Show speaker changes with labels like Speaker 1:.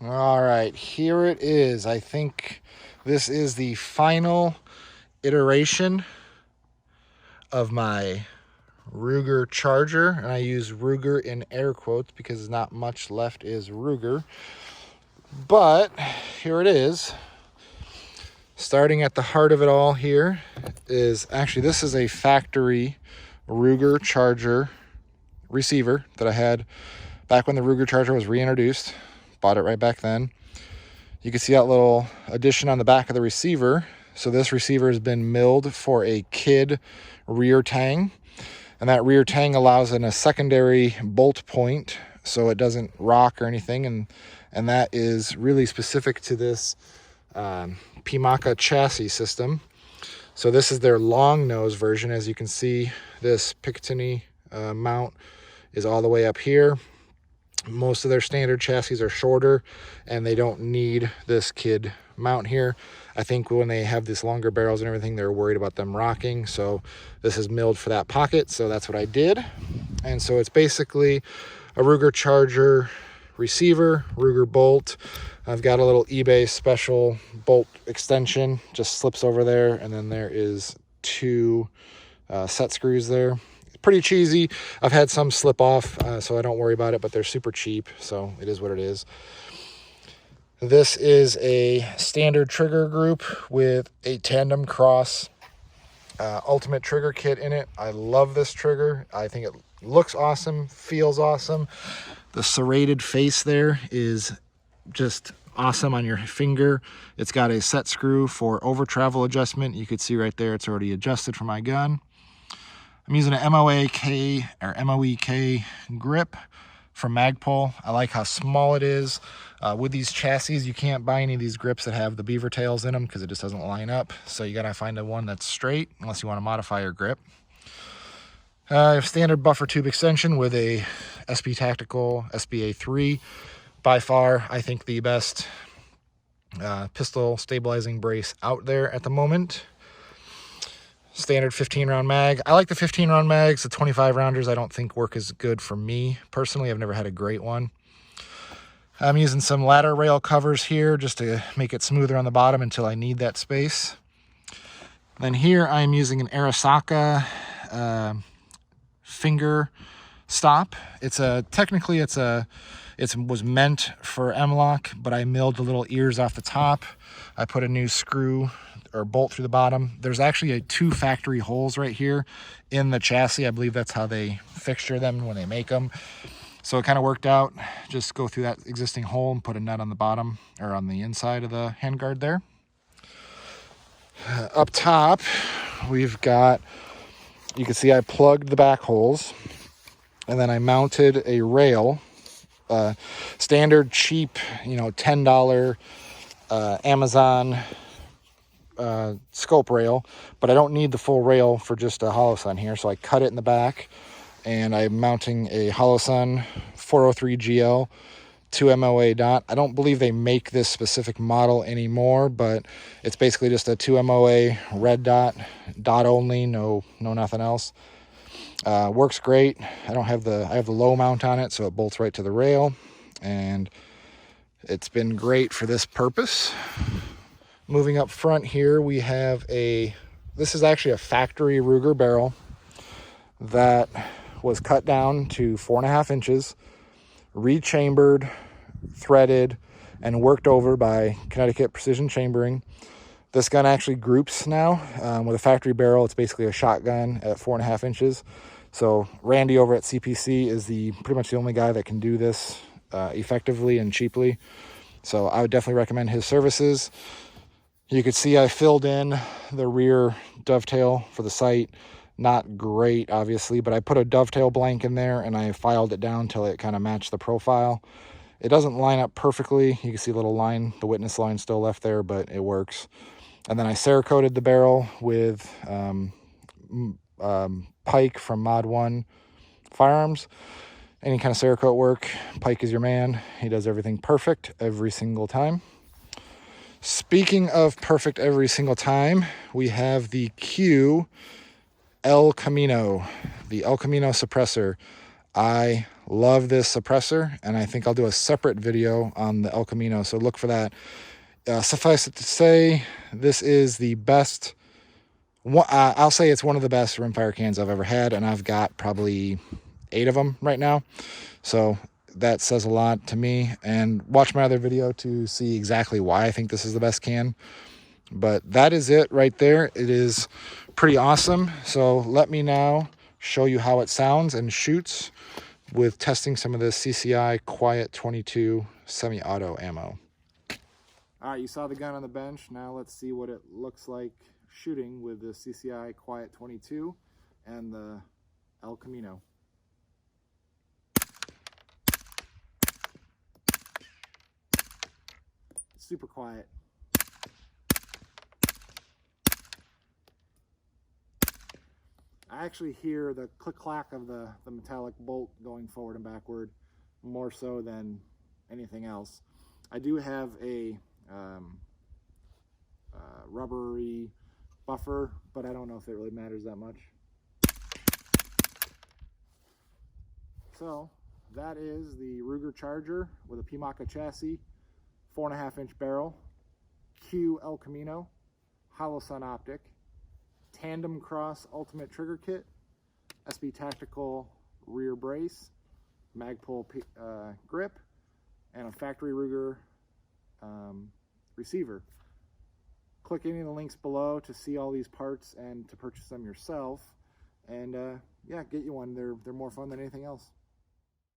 Speaker 1: All right, here it is. I think this is the final iteration of my Ruger charger, and I use Ruger in air quotes because not much left is Ruger. But here it is. Starting at the heart of it all here is actually this is a factory Ruger charger receiver that I had back when the Ruger charger was reintroduced. Bought it right back then. You can see that little addition on the back of the receiver. So this receiver has been milled for a kid rear tang, and that rear tang allows in a secondary bolt point so it doesn't rock or anything, and that is really specific to this PMACA chassis system. So this is their long nose version. As you can see, this Picatinny mount is all the way up here. Most of their standard chassis are shorter and they don't need this kid mount here. I think when they have these longer barrels and everything, they're worried about them rocking. So this is milled for that pocket. So that's what I did. And so it's basically a Ruger charger receiver, Ruger bolt. I've got a little eBay special bolt extension, just slips over there. And then there is two set screws there. Pretty cheesy. I've had some slip off, so I don't worry about it, but they're super cheap, so it is what it is. This is a standard trigger group with a tandem cross ultimate trigger kit in it. I love this trigger. I think it looks awesome, feels awesome. The serrated face there is just awesome on your finger. It's got a set screw for over travel adjustment. You could see right there it's already adjusted for my gun. I'm using an MOEK grip from Magpul. I like how small it is. With these chassis, you can't buy any of these grips that have the beaver tails in them because it just doesn't line up. So you gotta find one that's straight unless you want to modify your grip. Standard buffer tube extension with a SP Tactical SBA3. By far, I think the best pistol stabilizing brace out there at the moment. Standard 15 round mag. I like the 15 round mags. The 25 rounders I don't think work as good for me personally. I've never had a great one. I'm using some ladder rail covers here just to make it smoother on the bottom until I need that space. Then here I'm using an Arasaka finger stop. It was meant for M-lock, but I milled the little ears off the top. I put a new screw or bolt through the bottom. There's actually two factory holes right here in the chassis. I believe that's how they fixture them when they make them. So it kind of worked out. Just go through that existing hole and put a nut on the bottom or on the inside of the handguard there. Up top, we've got, you can see I plugged the back holes and then I mounted a rail, standard cheap, $10 Amazon scope rail, but I don't need the full rail for just a Holosun here, so I cut it in the back and I'm mounting a Holosun 403 GL 2 MOA dot. I don't believe they make this specific model anymore, but it's basically just a 2 MOA red dot only, no nothing else. Works great. I have the low mount on it, so it bolts right to the rail, and it's been great for this purpose. Moving up front here, we have this is actually a factory Ruger barrel that was cut down to 4.5 inches, rechambered, threaded, and worked over by Connecticut Precision Chambering. This gun actually groups now. With a factory barrel, it's basically a shotgun at 4.5 inches. So Randy over at CPC is pretty much the only guy that can do this effectively and cheaply. So I would definitely recommend his services. You could see I filled in the rear dovetail for the sight. Not great, obviously, but I put a dovetail blank in there and I filed it down till it kind of matched the profile. It doesn't line up perfectly. You can see a little line, the witness line still left there, but it works. And then I Cerakoted the barrel with Pike from Mod 1 Firearms. Any kind of Cerakote work, Pike is your man. He does everything perfect every single time. Speaking of perfect every single time, we have the El Camino, the El Camino suppressor. I love this suppressor, and I think I'll do a separate video on the El Camino, so look for that. Suffice it to say, this is the best, I'll say it's one of the best rimfire cans I've ever had, and I've got probably 8 of them right now, so that says a lot to me. And watch my other video to see exactly why I think this is the best can. But that is it right there. It is pretty awesome. So let me now show you how it sounds and shoots with testing some of the CCI Quiet 22 semi-auto ammo. All right, you saw the gun on the bench. Now let's see what it looks like shooting with the CCI Quiet 22 and the El Camino. Super quiet. I actually hear the click-clack of the metallic bolt going forward and backward more so than anything else. I do have a rubbery buffer, but I don't know if it really matters that much. So that is the Ruger Charger with a PMACA chassis, 4.5-inch barrel, Q El Camino, hollow sun optic, tandem cross ultimate trigger kit, SB Tactical rear brace, Magpul grip, and a factory Ruger receiver. Click any of the links below to see all these parts and to purchase them yourself. And yeah, get you one. They're more fun than anything else.